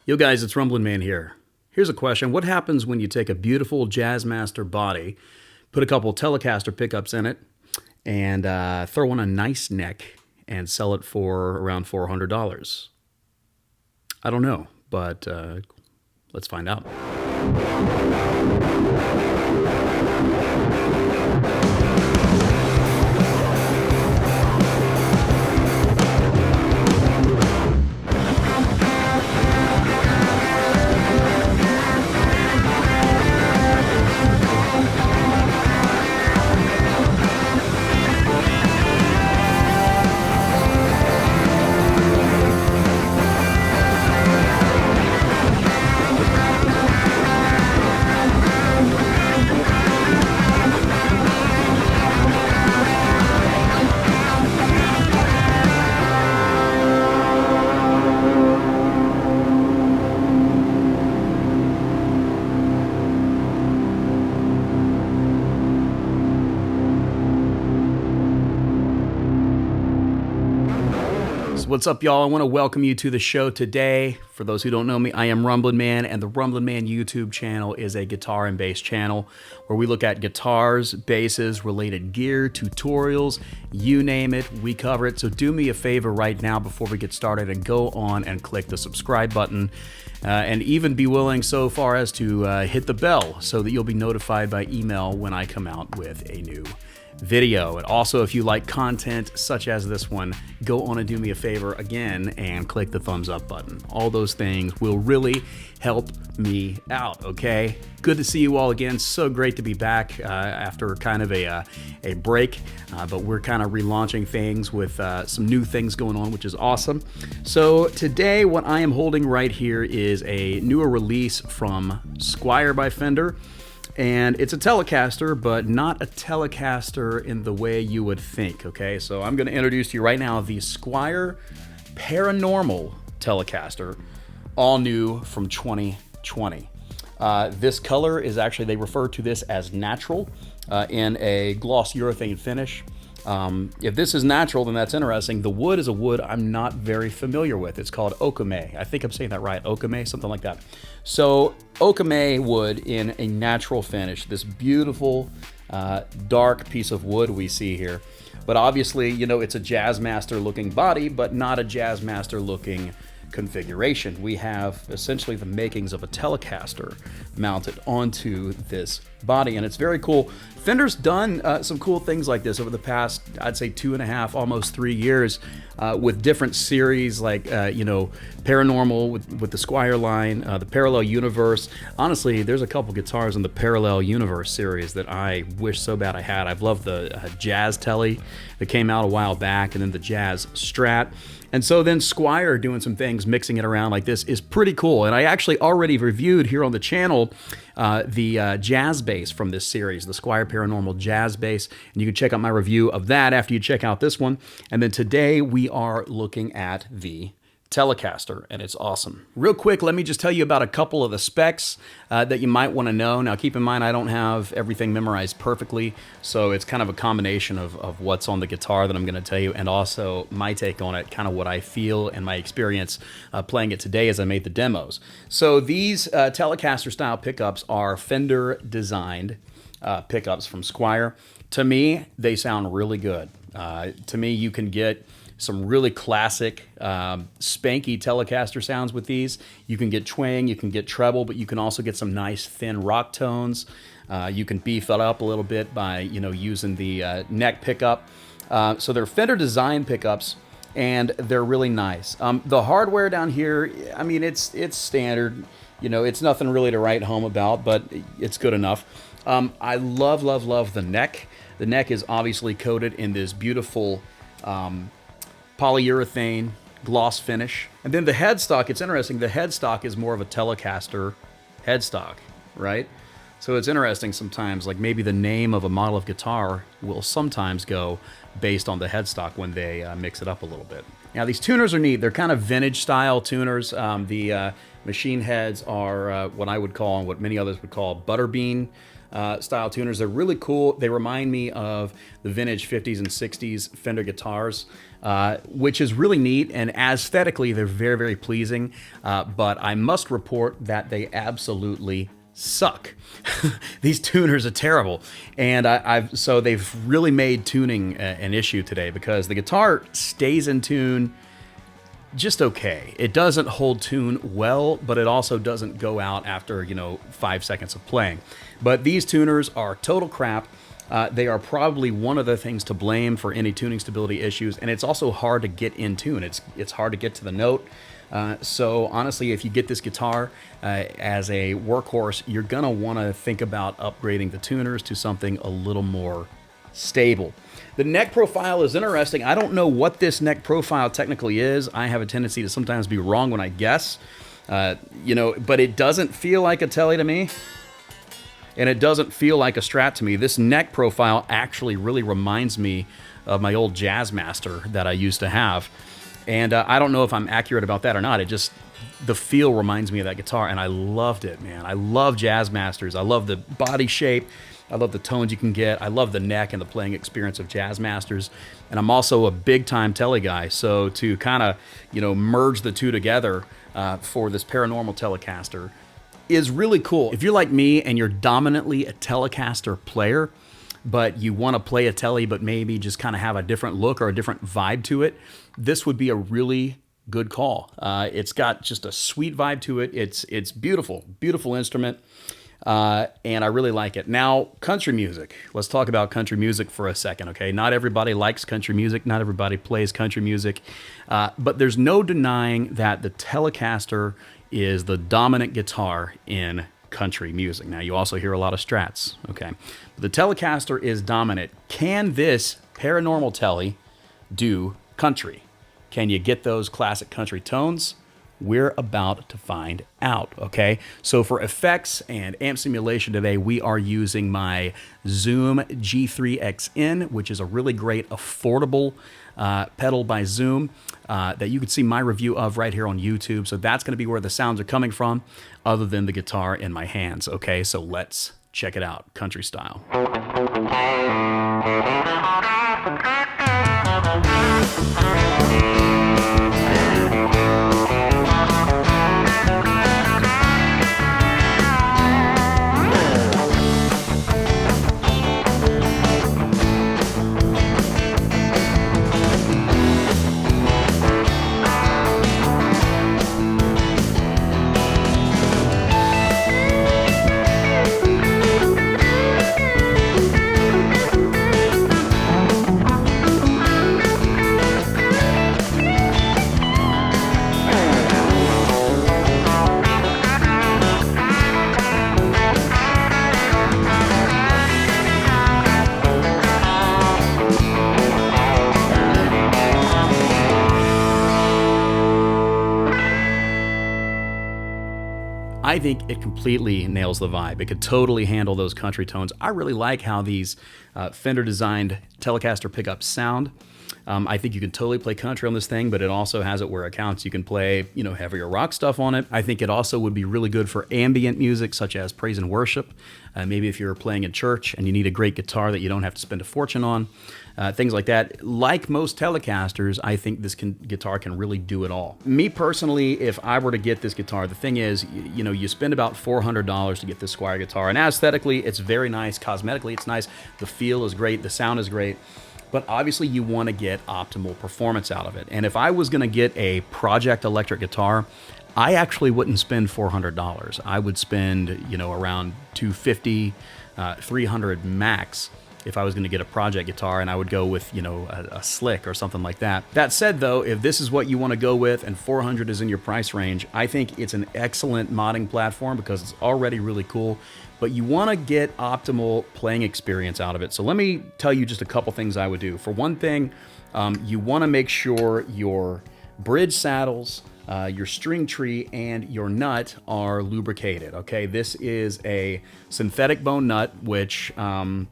Yo guys, it's Rumbling Man here. Here's a question. What happens when you take a beautiful Jazzmaster body, put a couple Telecaster pickups in it, and throw on a nice neck and sell it for around $400? I don't know, but let's find out. What's up, y'all? I want to welcome you to the show today. For those who don't know me, I am Rumbling Man, and the Rumbling Man YouTube channel is a guitar and bass channel where we look at guitars, basses, related gear, tutorials, you name it, we cover it. So do me a favor right now before we get started and go on and click the subscribe button, and even be willing so far as to hit the bell so that you'll be notified by email when I come out with a new video. And also, if you like content such as this one, go on and do me a favor again and click the thumbs up button. All those things will really help me out, okay? Good to see you all again. So great to be back after kind of a break, but we're kind of relaunching things with some new things going on, which is awesome. So today, what I am holding right here is a newer release from Squier by Fender. And it's a Telecaster, but not a Telecaster in the way you would think, okay? So I'm gonna introduce to you right now the Squier Paranormal Telecaster, all new from 2020. This color is actually, they refer to this as natural in a gloss urethane finish. If this is natural, then that's interesting. The wood is a wood I'm not very familiar with. It's called okame. I think I'm saying that right, okame, something like that. So okame wood in a natural finish, this beautiful dark piece of wood we see here. But obviously, you know, it's a Jazzmaster looking body, but not a Jazzmaster looking configuration. We have essentially the makings of a Telecaster mounted onto this body, and it's very cool. Fender's done some cool things like this over the past, I'd say 2.5, almost 3 years, with different series like, you know, Paranormal with the Squier line, the Parallel Universe. Honestly, there's a couple guitars in the Parallel Universe series that I wish so bad I had. I've loved the Jazz Tele that came out a while back, and then the Jazz Strat. And so then Squier doing some things, mixing it around like this is pretty cool. And I actually already reviewed here on the channel the jazz bass from this series, the Squier Paranormal Jazz Bass. And you can check out my review of that after you check out this one. And then today we are looking at the Telecaster, and it's awesome. Real quick, let me just tell you about a couple of the specs that you might want to know. Now, keep in mind, I don't have everything memorized perfectly, so it's kind of a combination of what's on the guitar that I'm going to tell you, and also my take on it, kind of what I feel and my experience playing it today as I made the demos. So these Telecaster style pickups are Fender-designed pickups from Squier. To me, they sound really good. To me, you can get some really classic, spanky Telecaster sounds with these. You can get twang, you can get treble, but you can also get some nice thin rock tones. You can beef it up a little bit by, you know, using the neck pickup. So they're Fender-designed pickups, and they're really nice. The hardware down here, I mean, it's standard. You know, it's nothing really to write home about, but it's good enough. I love, love, love the neck. The neck is obviously coated in this beautiful polyurethane gloss finish. And then the headstock, it's interesting, the headstock is more of a Telecaster headstock, right? So it's interesting sometimes, like maybe the name of a model of guitar will sometimes go based on the headstock when they mix it up a little bit. Now these tuners are neat. They're kind of vintage style tuners. The machine heads are what I would call, and what many others would call, butterbean style tuners. They're really cool. They remind me of the vintage 50s and 60s Fender guitars, which is really neat. And aesthetically, they're very, very pleasing. But I must report that they absolutely suck. These tuners are terrible. And so they've really made tuning an issue today, because the guitar stays in tune just okay. It doesn't hold tune well, but it also doesn't go out after, 5 seconds of playing. But these tuners are total crap. They are probably one of the things to blame for any tuning stability issues, and it's also hard to get in tune. It's hard to get to the note. So honestly, if you get this guitar as a workhorse, you're gonna want to think about upgrading the tuners to something a little more stable. The neck profile is interesting. I don't know what this neck profile technically is. I have a tendency to sometimes be wrong when I guess, but it doesn't feel like a Tele to me, and it doesn't feel like a Strat to me. This neck profile actually really reminds me of my old Jazzmaster that I used to have. And I don't know if I'm accurate about that or not. The feel reminds me of that guitar, and I loved it, man. I love Jazzmasters. I love the body shape. I love the tones you can get. I love the neck and the playing experience of Jazzmasters. And I'm also a big-time Tele guy, so to kind of, merge the two together for this Paranormal Telecaster is really cool. If you're like me and you're dominantly a Telecaster player, but you want to play a Tele but maybe just kind of have a different look or a different vibe to it, this would be a really good call. It's got just a sweet vibe to it. It's beautiful, beautiful instrument. And I really like it. Now, country music. Let's talk about country music for a second, okay? Not everybody likes country music. Not everybody plays country music. But there's no denying that the Telecaster is the dominant guitar in country music. Now, you also hear a lot of Strats, okay? But the Telecaster is dominant. Can this Paranormal Tele do country? Can you get those classic country tones? We're about to find out, okay? So for effects and amp simulation today, we are using my Zoom G3XN, which is a really great, affordable pedal by Zoom that you can see my review of right here on YouTube. So that's gonna be where the sounds are coming from, other than the guitar in my hands, okay? So let's check it out, country style. I think it completely nails the vibe. It could totally handle those country tones. I really like how these Fender-designed Telecaster pickups sound. I think you can totally play country on this thing, but it also has it where it counts. You can play, heavier rock stuff on it. I think it also would be really good for ambient music, such as praise and worship. Maybe if you're playing in church and you need a great guitar that you don't have to spend a fortune on, things like that. Like most Telecasters, I think this guitar can really do it all. Me personally, if I were to get this guitar, the thing is, you spend about $400 to get this Squier guitar, and aesthetically, it's very nice. Cosmetically, it's nice. The feel is great. The sound is great. But obviously you want to get optimal performance out of it. And if I was going to get a project electric guitar, I actually wouldn't spend $400. I would spend, around $250, $300 max if I was going to get a project guitar, and I would go with, a Slick or something like that. That said, though, if this is what you want to go with and $400 is in your price range, I think it's an excellent modding platform because it's already really cool, but you want to get optimal playing experience out of it. So let me tell you just a couple things I would do. For one thing, you want to make sure your bridge saddles, your string tree, and your nut are lubricated, okay? This is a synthetic bone nut, which they're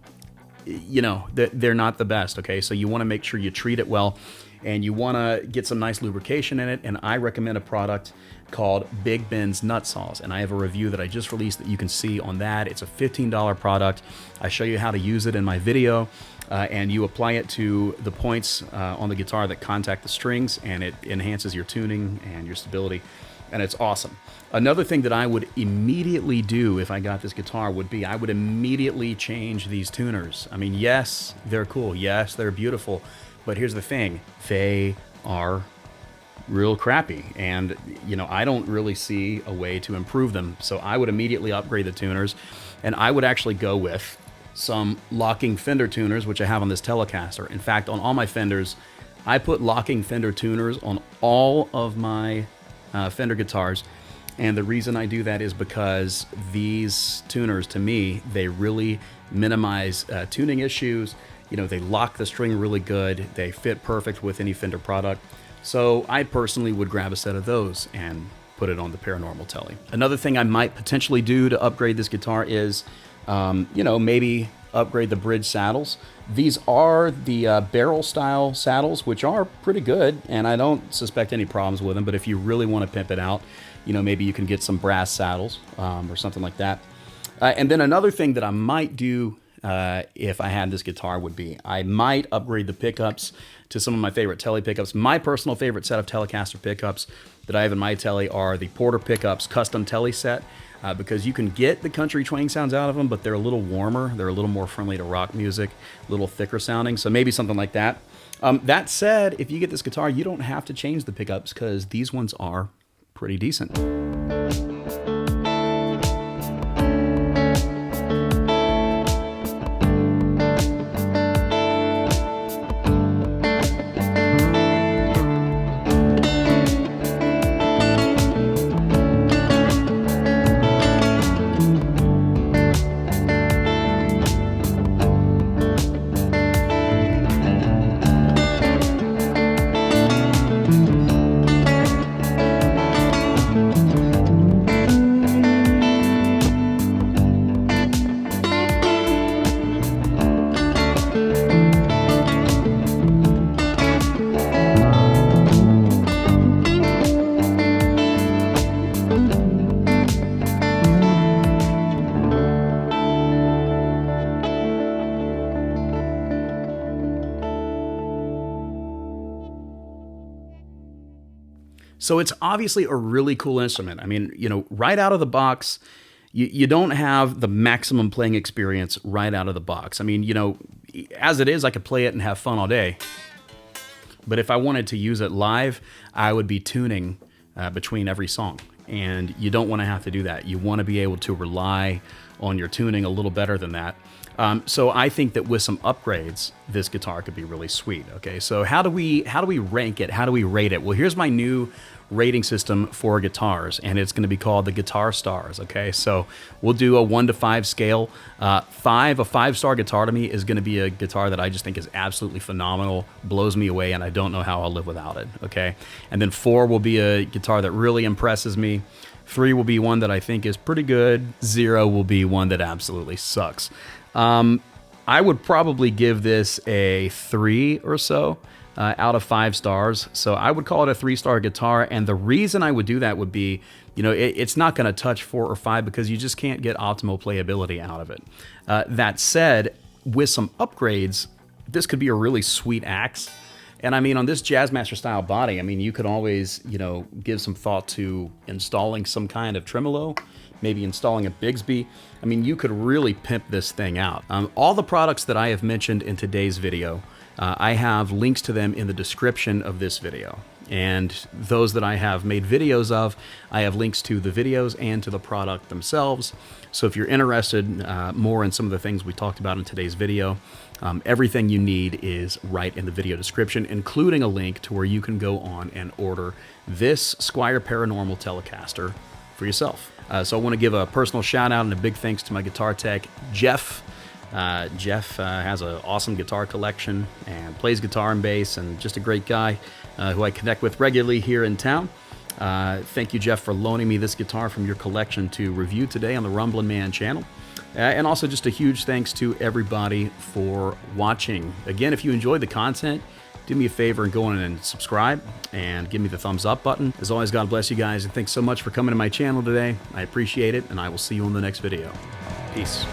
not the best, okay? So you want to make sure you treat it well. and you want to get some nice lubrication in it, and I recommend a product called Big Ben's Nut Saws, and I have a review that I just released that you can see on that. It's a $15 product. I show you how to use it in my video, and you apply it to the points on the guitar that contact the strings, and it enhances your tuning and your stability, and it's awesome. Another thing that I would immediately do if I got this guitar would be I would immediately change these tuners. I mean, yes, they're cool. Yes, they're beautiful. But here's the thing. They are real crappy. And, you know, I don't really see a way to improve them. So I would immediately upgrade the tuners. And I would actually go with some locking Fender tuners, which I have on this Telecaster. In fact, on all my Fenders, I put locking Fender tuners on all of my Fender guitars. And the reason I do that is because these tuners, to me, they really minimize tuning issues. You know, they lock the string really good. They fit perfect with any Fender product. So I personally would grab a set of those and put it on the Paranormal Tele. Another thing I might potentially do to upgrade this guitar is, you know, maybe upgrade the bridge saddles. These are the barrel style saddles, which are pretty good, and I don't suspect any problems with them. But if you really want to pimp it out, you know, maybe you can get some brass saddles or something like that. And then another thing that I might do if I had this guitar would be I might upgrade the pickups to some of my favorite Tele pickups. My personal favorite set of Telecaster pickups that I have in my Tele are the Porter Pickups Custom Tele set, because you can get the country twang sounds out of them, but they're a little warmer. They're a little more friendly to rock music, a little thicker sounding. So maybe something like that. That said, if you get this guitar, you don't have to change the pickups because these ones are pretty decent. So it's obviously a really cool instrument. I mean, you know, right out of the box, you don't have the maximum playing experience right out of the box. I mean, you know, as it is, I could play it and have fun all day. But if I wanted to use it live, I would be tuning between every song. And you don't want to have to do that. You want to be able to rely on your tuning a little better than that. So I think that with some upgrades, this guitar could be really sweet. Okay, so how do we rank it? How do we rate it? Well, here's my new rating system for guitars, and it's going to be called the Guitar Stars. Okay, so we'll do a 1 to 5 scale. A 5-star guitar to me is going to be a guitar that I just think is absolutely phenomenal, blows me away, and I don't know how I'll live without it. Okay, and then 4 will be a guitar that really impresses me. 3 will be one that I think is pretty good. 0 will be one that absolutely sucks. I would probably give this a 3 or so out of 5 stars. So I would call it a 3-star guitar. And the reason I would do that would be, you know, it's not going to touch 4 or 5 because you just can't get optimal playability out of it. That said, with some upgrades, this could be a really sweet axe. And I mean, on this Jazzmaster style body, I mean, you could always, you know, give some thought to installing some kind of tremolo, maybe installing a Bigsby. I mean, you could really pimp this thing out. All the products that I have mentioned in today's video, I have links to them in the description of this video. And those that I have made videos of, I have links to the videos and to the product themselves. So if you're interested more in some of the things we talked about in today's video, everything you need is right in the video description, including a link to where you can go on and order this Squier Paranormal Telecaster for yourself. So I want to give a personal shout out and a big thanks to my guitar tech, Jeff. Jeff has an awesome guitar collection and plays guitar and bass, and just a great guy who I connect with regularly here in town. Thank you, Jeff, for loaning me this guitar from your collection to review today on the Rumblin' Man channel. And also just a huge thanks to everybody for watching. Again, if you enjoyed the content, do me a favor and go in and subscribe and give me the thumbs up button. As always, God bless you guys, and thanks so much for coming to my channel today. I appreciate it, and I will see you in the next video. Peace.